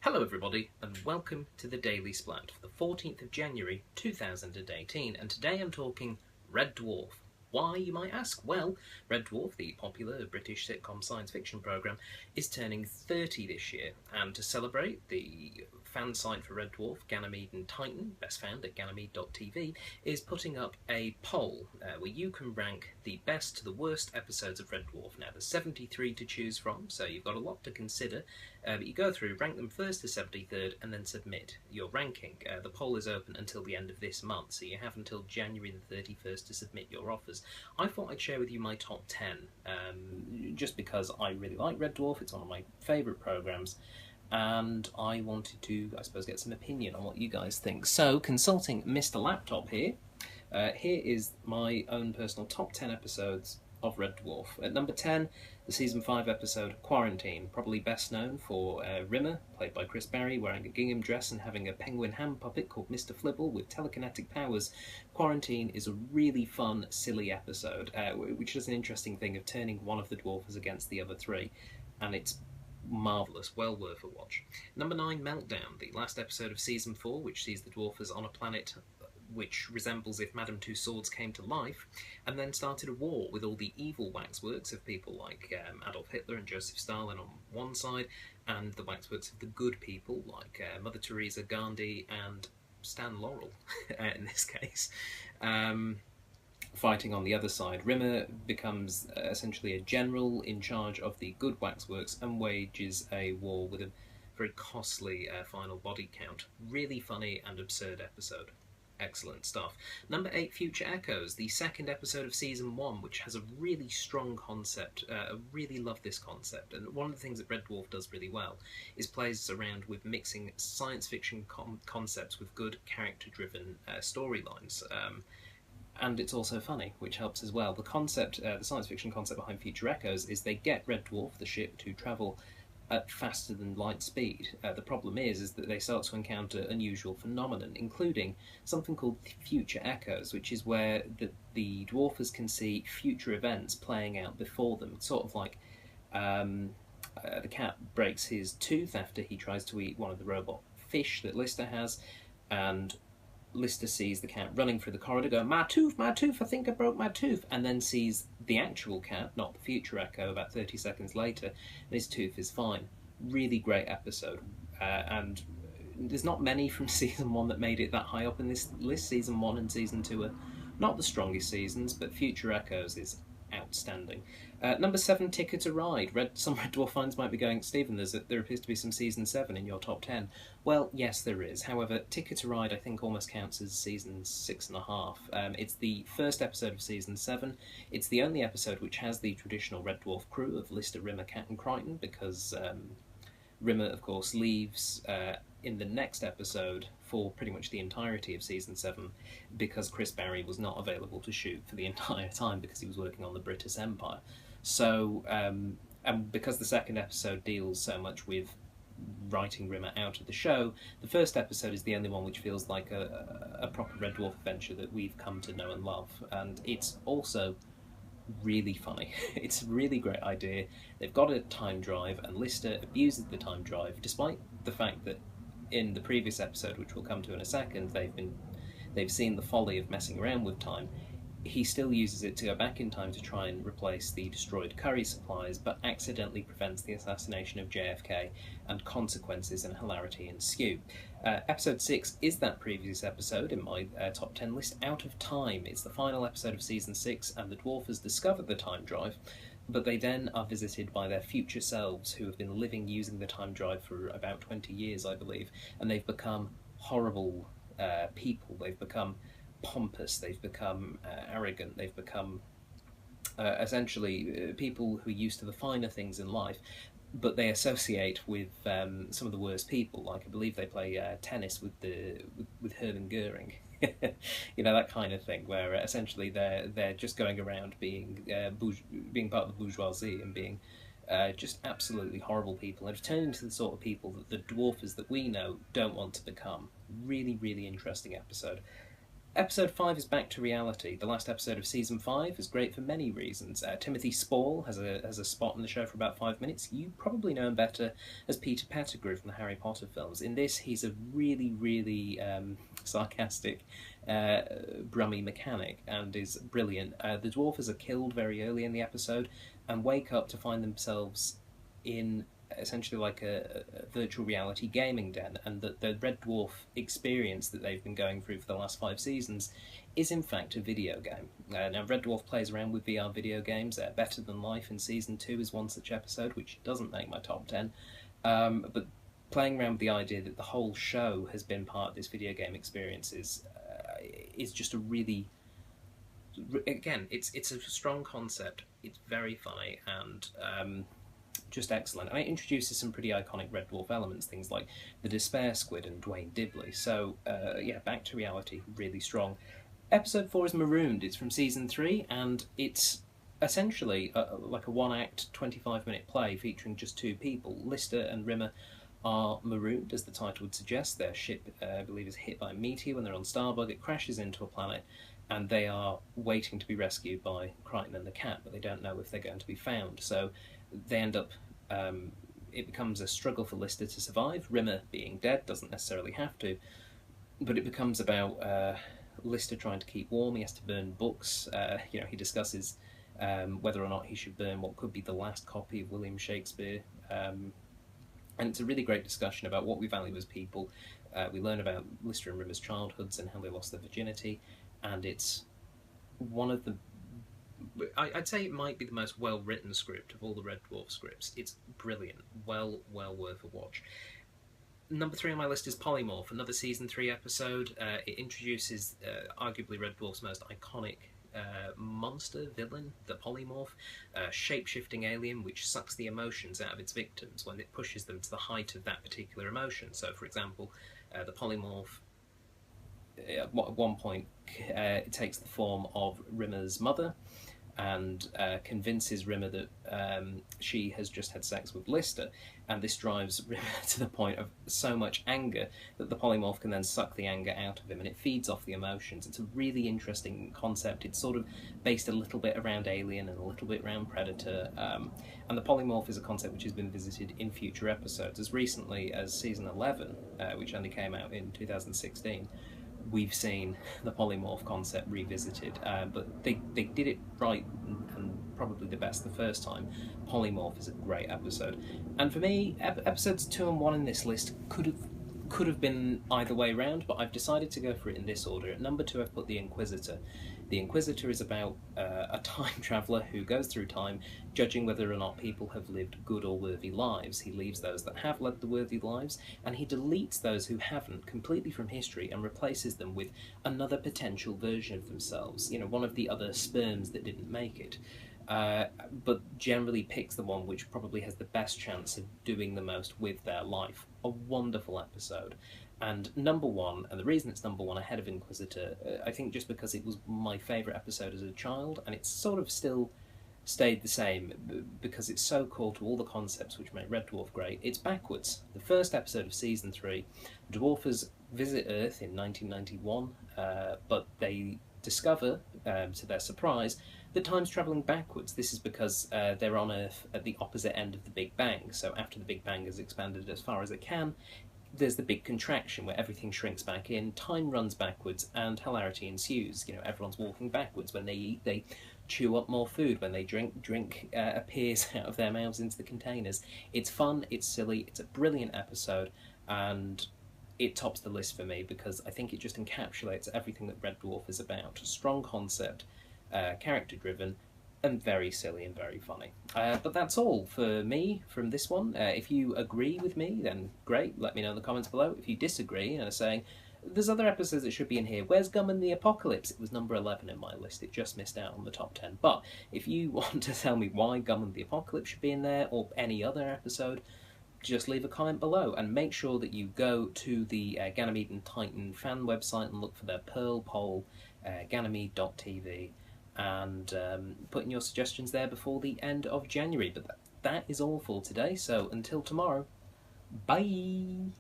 Hello everybody and welcome to the Daily Splatt for the 14th of January 2018, and today I'm talking Red Dwarf. Why, you might ask? Well, Red Dwarf, the popular British sitcom science fiction programme, is turning 30 this year, and to celebrate, the fan site for Red Dwarf, Ganymede and Titan, best found at ganymede.tv, is putting up a poll where you can rank the best to the worst episodes of Red Dwarf. Now, there's 73 to choose from, so you've got a lot to consider, but you go through, rank them first to 73rd, and then submit your ranking. The poll is open until the end of this month, so you have until January the 31st to submit your offers. I thought I'd share with you my top 10, just because I really like Red Dwarf. It's one of my favourite programmes, and I wanted to, I suppose, get some opinion on what you guys think. So, consulting Mr. Laptop here, here is my own personal top 10 episodes of Red Dwarf. At number 10, the Season 5 episode Quarantine, probably best known for Rimmer, played by Chris Barry, wearing a gingham dress and having a penguin hand puppet called Mr. Flibble with telekinetic powers. Quarantine is a really fun, silly episode, which is an interesting thing of turning one of the dwarfs against the other three, and it's marvellous, well worth a watch. Number 9, Meltdown, the last episode of Season 4, which sees the dwarfers on a planet which resembles if Madame Two Swords came to life, and then started a war with all the evil waxworks of people like Adolf Hitler and Joseph Stalin on one side, and the waxworks of the good people like Mother Teresa, Gandhi, and Stan Laurel, in this case, fighting on the other side. Rimmer becomes essentially a general in charge of the good waxworks and wages a war with a very costly final body count. Really funny and absurd episode. Excellent stuff. Number 8, Future Echoes, the second episode of Season 1, which has a really strong concept. I really love this concept, and one of the things that Red Dwarf does really well is plays around with mixing science fiction concepts with good character-driven storylines. And it's also funny, which helps as well. The concept, the science fiction concept behind Future Echoes is they get Red Dwarf, the ship, to travel at faster than light speed. The problem is that they start to encounter unusual phenomenon, including something called future echoes, which is where the dwarfers can see future events playing out before them. It's sort of like the cat breaks his tooth after he tries to eat one of the robot fish that Lister has, and Lister sees the cat running through the corridor, go, my tooth, I think I broke my tooth," and then sees the actual cat, not the future echo, about 30 seconds later, and his tooth is fine. Really great episode, and there's not many from Season 1 that made it that high up in this list. Season 1 and Season 2 are not the strongest seasons, but Future Echoes is outstanding. Number 7, Ticket to Ride. Some Red Dwarf fans might be going, Stephen, there appears to be some Season 7 in your top 10. Well, yes, there is. However, Ticket to Ride I think almost counts as Season 6.5. It's the first episode of Season 7. It's the only episode which has the traditional Red Dwarf crew of Lister, Rimmer, Cat and Crichton, because Rimmer, of course, leaves in the next episode for pretty much the entirety of Season 7 because Chris Barry was not available to shoot for the entire time because he was working on the British Empire. So, and because the second episode deals so much with writing Rimmer out of the show, the first episode is the only one which feels like a proper Red Dwarf adventure that we've come to know and love, and it's also really funny. It's a really great idea. They've got a time drive, and Lister abuses the time drive, despite the fact that in the previous episode, which we'll come to in a second, they've seen the folly of messing around with time. He still uses it to go back in time to try and replace the destroyed curry supplies, but accidentally prevents the assassination of JFK, and consequences and hilarity ensue. Episode 6 is that previous episode in my top 10 list, Out of Time. It's the final episode of Season 6, and the dwarfers discover the time drive, but they then are visited by their future selves, who have been living using the time drive for about 20 years, I believe, and they've become horrible people. They've become pompous, they've become arrogant, they've become essentially people who are used to the finer things in life, but they associate with some of the worst people. Like, I believe they play tennis with Hermann Goering. You know, that kind of thing, where essentially they're just going around being part of the bourgeoisie and being just absolutely horrible people, and have turned into the sort of people that the dwarfers that we know don't want to become. Really, really interesting episode. Episode 5 is back to reality. The last episode of Season 5 is great for many reasons. Timothy Spall has a spot in the show for about 5 minutes. You probably know him better as Peter Pettigrew from the Harry Potter films. In this, he's a really sarcastic, brummy mechanic and is brilliant. The dwarfers are killed very early in the episode and wake up to find themselves in essentially like a virtual reality gaming den, and that the Red Dwarf experience that they've been going through for the last 5 seasons is in fact a video game. Now, Red Dwarf plays around with VR video games. Better Than Life in Season 2 is one such episode, which doesn't make my top 10. But playing around with the idea that the whole show has been part of this video game experience is just a really... Again, it's a strong concept. It's very funny and... just excellent. And it introduces some pretty iconic Red Dwarf elements, things like the Despair Squid and Dwayne Dibley. So, yeah, back to reality, really strong. Episode 4 is Marooned. It's from Season 3, and it's essentially like a one-act, 25-minute play featuring just two people. Lister and Rimmer are marooned, as the title would suggest. Their ship, I believe, is hit by a meteor when they're on Starbug. It crashes into a planet, and they are waiting to be rescued by Crichton and the cat, but they don't know if they're going to be found. So they end up... it becomes a struggle for Lister to survive. Rimmer, being dead, doesn't necessarily have to, but it becomes about Lister trying to keep warm. He has to burn books. He discusses whether or not he should burn what could be the last copy of William Shakespeare. And it's a really great discussion about what we value as people. We learn about Lister and Rimmer's childhoods and how they lost their virginity, and it's one of the... I'd say it might be the most well-written script of all the Red Dwarf scripts. It's brilliant. Well worth a watch. Number 3 on my list is Polymorph, another Season 3 episode. It introduces arguably Red Dwarf's most iconic monster, villain, the Polymorph, shape-shifting alien which sucks the emotions out of its victims when it pushes them to the height of that particular emotion. So, for example, the Polymorph at one point it takes the form of Rimmer's mother and convinces Rimmer that she has just had sex with Lister, and this drives Rimmer to the point of so much anger that the polymorph can then suck the anger out of him, and it feeds off the emotions. It's a really interesting concept. It's sort of based a little bit around Alien and a little bit around Predator, and the polymorph is a concept which has been visited in future episodes. As recently as Season 11, which only came out in 2016, we've seen the polymorph concept revisited, but they did it right and probably the best the first time. Polymorph is a great episode, and for me, episodes 2 and 1 in this list could have been either way round, but I've decided to go for it in this order. At number 2, I've put The Inquisitor. The Inquisitor is about a time traveller who goes through time, judging whether or not people have lived good or worthy lives. He leaves those that have led the worthy lives, and he deletes those who haven't completely from history and replaces them with another potential version of themselves, one of the other sperms that didn't make it. But generally picks the one which probably has the best chance of doing the most with their life. A wonderful episode. And number 1, and the reason it's number 1 ahead of Inquisitor, I think just because it was my favourite episode as a child, and it's sort of still stayed the same because it's so core to all the concepts which make Red Dwarf great. It's backwards. The first episode of Season 3, Dwarfers visit Earth in 1991, but they discover, to their surprise, that time's travelling backwards. This is because they're on Earth at the opposite end of the Big Bang. So after the Big Bang has expanded as far as it can, there's the big contraction where everything shrinks back in, time runs backwards, and hilarity ensues. Everyone's walking backwards. When they eat, they chew up more food. When they drink appears out of their mouths into the containers. It's fun, it's silly, it's a brilliant episode, and it tops the list for me because I think it just encapsulates everything that Red Dwarf is about. Strong concept, character-driven, and very silly and very funny. But that's all for me from this one. If you agree with me, then great, let me know in the comments below. If you disagree and are saying, there's other episodes that should be in here, where's Gum the Apocalypse? It was number 11 in my list, it just missed out on the top 10. But if you want to tell me why Gum the Apocalypse should be in there, or any other episode, just leave a comment below, and make sure that you go to the Ganymede and Titan fan website and look for their Pearl poll, ganymede.tv, and put in your suggestions there before the end of January. But that is all for today, so until tomorrow, bye!